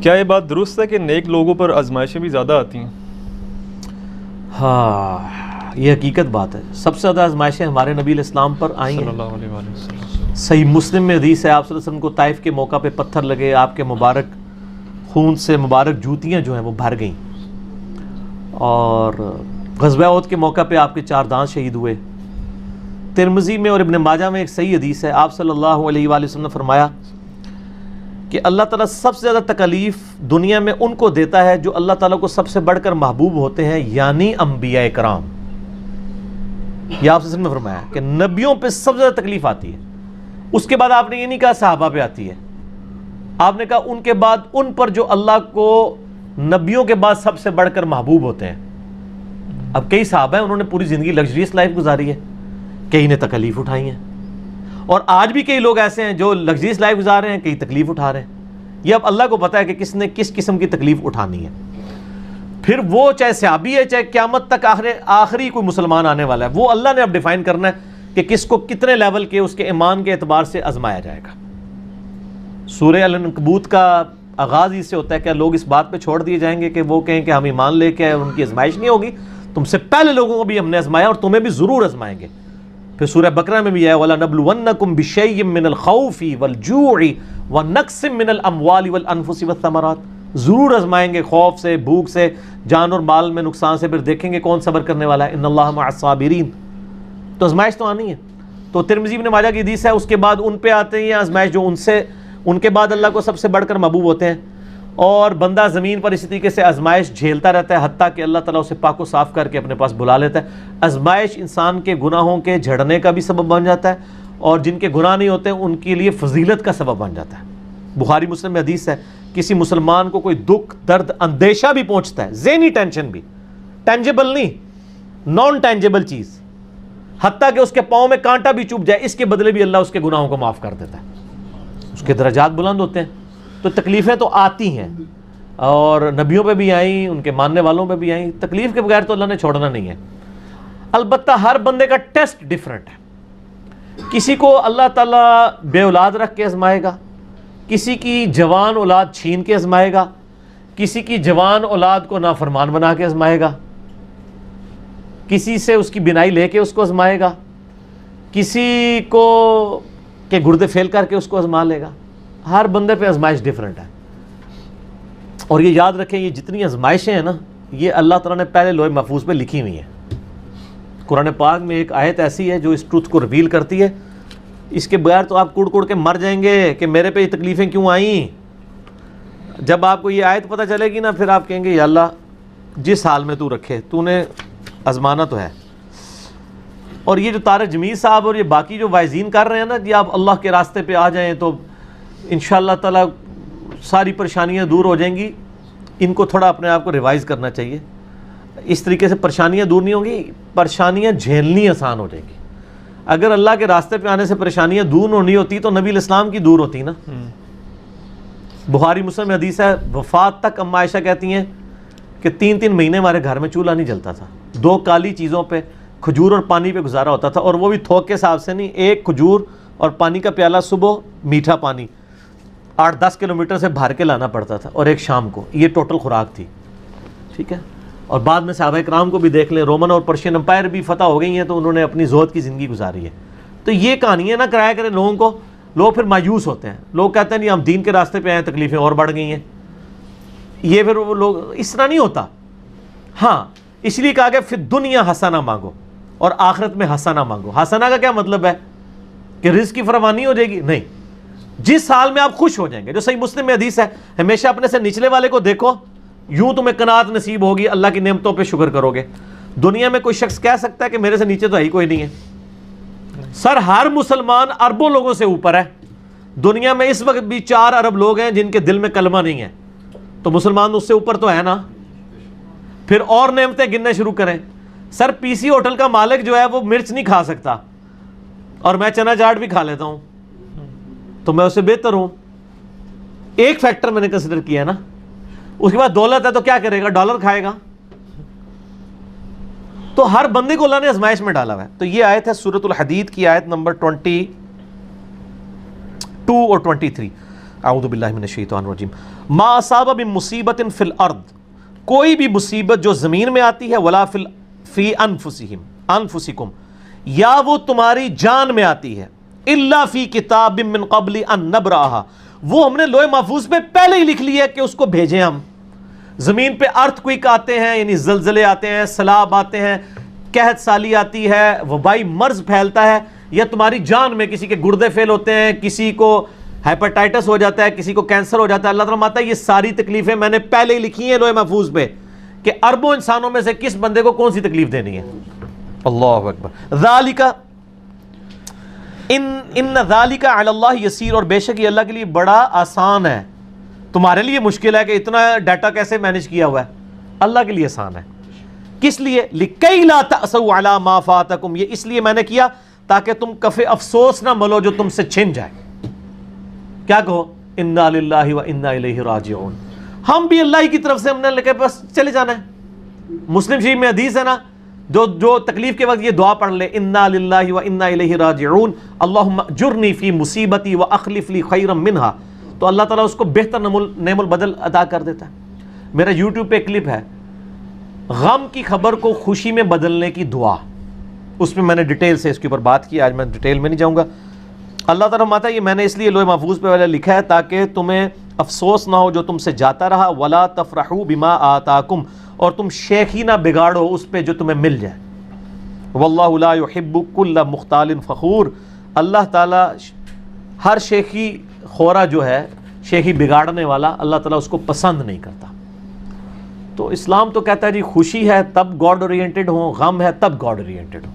کیا یہ بات درست ہے کہ نیک لوگوں پر آزمائشیں بھی زیادہ آتی ہیں؟ ہاں، یہ حقیقت بات ہے. سب سے زیادہ آزمائشیں ہمارے نبی علیہ السلام پر آئی صلی ہیں. اللہ علیہ وآلہ وسلم. صحیح مسلم میں حدیث ہے، آپ صلی اللہ علیہ وسلم کو طائف کے موقع پہ پتھر لگے، آپ کے مبارک خون سے مبارک جوتیاں جو ہیں وہ بھر گئیں، اور غزوہ احد کے موقع پہ آپ کے 4 دانت شہید ہوئے. ترمذی میں اور ابن ماجہ میں ایک صحیح حدیث ہے، آپ صلی اللہ علیہ وآلہ وسلم نے فرمایا کہ اللہ تعالیٰ سب سے زیادہ تکلیف دنیا میں ان کو دیتا ہے جو اللہ تعالیٰ کو سب سے بڑھ کر محبوب ہوتے ہیں، یعنی انبیاء کرام. یہ آپ سے نے فرمایا کہ نبیوں پہ سب سے زیادہ تکلیف آتی ہے. اس کے بعد آپ نے یہ نہیں کہا صحابہ پہ آتی ہے، آپ نے کہا ان کے بعد ان پر جو اللہ کو نبیوں کے بعد سب سے بڑھ کر محبوب ہوتے ہیں. اب کئی صحابہ ہیں انہوں نے پوری زندگی لگژریس لائف گزاری ہے، کئی نے تکلیف اٹھائی ہیں، اور آج بھی کئی لوگ ایسے ہیں جو لگژریس لائف گزار رہے ہیں، کئی تکلیف اٹھا رہے ہیں. یہ اب اللہ کو پتا ہے کہ کس نے کس قسم کی تکلیف اٹھانی ہے. پھر وہ چاہے صحابی ہے، چاہے قیامت تک آخری کوئی مسلمان آنے والا ہے، وہ اللہ نے اب ڈیفائن کرنا ہے کہ کس کو کتنے لیول کے اس کے ایمان کے اعتبار سے آزمایا جائے گا. سورہ العنکبوت کا آغاز اس سے ہوتا ہے کہ لوگ اس بات پہ چھوڑ دیے جائیں گے کہ وہ کہیں کہ ہم ایمان لے کے ان کی آزمائش نہیں ہوگی، تم سے پہلے لوگوں کو بھی ہم نے آزمایا اور تمہیں بھی ضرور آزمائیں گے. پھر سورہ بقرہ میں بھی ہے وَلَنَبْلُوَنَّكُمْ بِشَيْءٍ مِّنَ الْخَوْفِ وَالْجُوعِ وَنَقْصٍ مِّنَ الْأَمْوَالِ وَالْأَنفُسِ وَالثَّمَرَاتِ. ضرور آزمائیں گے، خوف سے، بھوک سے، جان اور مال میں نقصان سے. پھر دیکھیں گے کون صبر کرنے والا ہے. ان اللہ مع الصابرین. تو آزمائش تو آنی ہے. تو ترمذی ابن ماجہ کی حدیث ہے، اس کے بعد ان پہ آتے ہیں یہ آزمائش جو ان کے بعد اللہ کو سب سے بڑھ کر محبوب ہوتے ہیں. اور بندہ زمین پر اسی طریقے سے آزمائش جھیلتا رہتا ہے، حتیٰ کہ اللہ تعالیٰ اسے پاک و صاف کر کے اپنے پاس بلا لیتا ہے. آزمائش انسان کے گناہوں کے جھڑنے کا بھی سبب بن جاتا ہے، اور جن کے گناہ نہیں ہوتے ان کے لیے فضیلت کا سبب بن جاتا ہے. بخاری مسلم میں حدیث ہے، کسی مسلمان کو کوئی دکھ، درد، اندیشہ بھی پہنچتا ہے، ذہنی ٹینشن بھی، ٹینجیبل نہیں، نان ٹینجیبل چیز، حتیٰ کہ اس کے پاؤں میں کانٹا بھی چبھ جائے، اس کے بدلے بھی اللہ اس کے گناہوں کو معاف کر دیتا ہے، اس کے درجات بلند ہوتے ہیں. تو تکلیفیں تو آتی ہیں، اور نبیوں پہ بھی آئیں، ان کے ماننے والوں پہ بھی آئیں. تکلیف کے بغیر تو اللہ نے چھوڑنا نہیں ہے. البتہ ہر بندے کا ٹیسٹ ڈیفرنٹ ہے. کسی کو اللہ تعالیٰ بے اولاد رکھ کے آزمائے گا، کسی کی جوان اولاد چھین کے آزمائے گا، کسی کی جوان اولاد کو نافرمان بنا کے آزمائے گا، کسی سے اس کی بینائی لے کے اس کو آزمائے گا، کسی کو کے گردے فیل کر کے اس کو آزما لے گا. ہر بندے پہ آزمائش ڈیفرنٹ ہے. اور یہ یاد رکھیں، یہ جتنی آزمائشیں ہیں نا، یہ اللہ تعالیٰ نے پہلے لوح محفوظ پہ لکھی ہوئی ہیں. قرآن پاک میں ایک آیت ایسی ہے جو اس ٹروتھ کو ریویل کرتی ہے. اس کے بغیر تو آپ کڑ کڑ کے مر جائیں گے کہ میرے پہ یہ تکلیفیں کیوں آئیں. جب آپ کو یہ آیت پتہ چلے گی نا، پھر آپ کہیں گے یا اللہ جس حال میں تو رکھے، تو نے آزمانا تو ہے. اور یہ جو طارق جمیل صاحب اور یہ باقی جو وائزین کر رہے ہیں نا، یہ آپ اللہ کے راستے پہ آ جائیں تو انشاءاللہ تعالیٰ ساری پریشانیاں دور ہو جائیں گی. ان کو تھوڑا اپنے آپ کو ریوائز کرنا چاہیے. اس طریقے سے پریشانیاں دور نہیں ہوں گی، پریشانیاں جھیلنی آسان ہو جائیں گی. اگر اللہ کے راستے پہ آنے سے پریشانیاں دور نہیں ہوتی تو نبی الاسلام کی دور ہوتی نا. بخاری مسلم میں حدیث ہے، وفات تک اما عائشہ کہتی ہیں کہ 3 مہینے ہمارے گھر میں چولہا نہیں جلتا تھا. 2 کالی چیزوں پہ، کھجور اور پانی پہ گزارا ہوتا تھا، اور وہ بھی تھوک کے حساب سے نہیں. 1 کھجور اور پانی کا پیالہ صبح، میٹھا پانی 8-10 کلومیٹر سے بھر کے لانا پڑتا تھا، اور 1 شام کو. یہ ٹوٹل خوراک تھی. ٹھیک ہے. اور بعد میں صحابہ کرام کو بھی دیکھ لیں، رومن اور پرشین امپائر بھی فتح ہو گئی ہیں تو انہوں نے اپنی زہد کی زندگی گزاری ہے. تو یہ کہانیاں نہ کرایا کریں لوگوں کو. لوگ پھر مایوس ہوتے ہیں، لوگ کہتے ہیں نہیں ہم دین کے راستے پہ آئے، تکلیفیں اور بڑھ گئی ہیں. یہ پھر وہ لوگ اس طرح نہیں ہوتا. ہاں اس لیے کہا کہ پھر دنیا حسنہ مانگو اور آخرت میں حسنہ مانگو. حسنہ کا کیا مطلب ہے کہ رزق کی فراوانی ہو جائے گی؟ نہیں، جس حال میں آپ خوش ہو جائیں گے. جو صحیح مسلم میں حدیث ہے، ہمیشہ اپنے سے نچلے والے کو دیکھو، یوں تمہیں قناعت نصیب ہوگی، اللہ کی نعمتوں پہ شکر کرو گے. دنیا میں کوئی شخص کہہ سکتا ہے کہ میرے سے نیچے تو ہے ہی کوئی نہیں ہے؟ سر ہر مسلمان اربوں لوگوں سے اوپر ہے. دنیا میں اس وقت بھی 4 ارب لوگ ہیں جن کے دل میں کلمہ نہیں ہے، تو مسلمان اس سے اوپر تو ہے نا. پھر اور نعمتیں گننے شروع کریں. سر پی سی ہوٹل کا مالک جو ہے وہ مرچ نہیں کھا سکتا، اور میں چنا چاٹ بھی کھا لیتا ہوں، تو میں اس سے بہتر ہوں. ایک فیکٹر میں نے کنسیڈر کیا ہے نا. اس کے بعد دولت ہے تو کیا کرے گا؟ ڈالر کھائے گا. تو ہر بندے کو اللہ نے آزمائش میں ڈالا ہوا ہے. تو یہ آیت ہے سورۃ الحدید کی آیت نمبر 22 اور 23. اعوذ باللہ من الشیطان الرجیم. ما اصاب من مصیبت فی الارض، کوئی بھی مصیبت جو زمین میں آتی ہے، ولا فی انفسکم، یا وہ تمہاری جان میں آتی ہے، الا فی کتاب من قبل ان نبرأہا، وہ ہم نے لوح محفوظ پہ پہلے ہی لکھ لیا ہے کہ اس کو بھیجیں ہم. زمین پہ ارتھ کوئک آتے ہیں، یعنی زلزلے آتے ہیں، سیلاب آتے ہیں، قحط سالی آتی ہے، وبائی مرض پھیلتا ہے، یا تمہاری جان میں کسی کے گردے فیل ہوتے ہیں، کسی کو ہیپاٹائٹس ہو جاتا ہے، کسی کو کینسر ہو جاتا ہے، اللہ تعالیٰ ماتا ہے یہ ساری تکلیفیں میں نے پہلے ہی لکھی ہیں لوح محفوظ پہ کہ اربوں انسانوں میں سے کس بندے کو کون سی تکلیف دینی ہے. اللہ اکبر. ذالک ان ذالک علی اللہ یسیر، اور بے شک یہ اللہ کے لیے بڑا آسان ہے. تمہارے لیے مشکل ہے کہ اتنا ڈیٹا کیسے مینج کیا ہوا ہے، اللہ کے لیے آسان ہے. کس لیے؟ لکی لا تأسوا علی ما فاتکم، یہ اس لیے میں نے کیا تاکہ تم کف افسوس نہ ملو جو تم سے چھن جائے. کیا کہو؟ انا للہ و انا الیہ راجعون، ہم بھی اللہ کی طرف سے ہم نے لے کے بس چلے جانا ہے. مسلم شریف میں حدیث ہے نا، جو تکلیف کے وقت یہ دعا پڑھ لے، انا للہ و انا الیہ راجعون اللہم اجرنی فی مصیبتی واخلف لی خیرا منہا، تو اللہ تعالیٰ اس کو بہتر نعم البدل عطا کر دیتا ہے. میرا یوٹیوب پہ کلپ ہے، غم کی خبر کو خوشی میں بدلنے کی دعا، اس میں میں نے ڈیٹیل سے اس کے اوپر بات کی، آج میں ڈیٹیل میں نہیں جاؤں گا. اللہ تعالیٰ ماتا یہ میں نے اس لیے لوح محفوظ پہ والا لکھا ہے تاکہ تمہیں افسوس نہ ہو جو تم سے جاتا رہا، ولا تفرحوا بما آتاکم، اور تم شیخی نہ بگاڑو اس پہ جو تمہیں مل جائے. واللہ لا یحب کل مختال فخور، اللہ تعالیٰ ہر شیخی خورا جو ہے، شیخی بگاڑنے والا، اللہ تعالیٰ اس کو پسند نہیں کرتا. تو اسلام تو کہتا ہے جی خوشی ہے تب گاڈ اورینٹڈ ہو، غم ہے تب گاڈ اورینٹڈ ہو.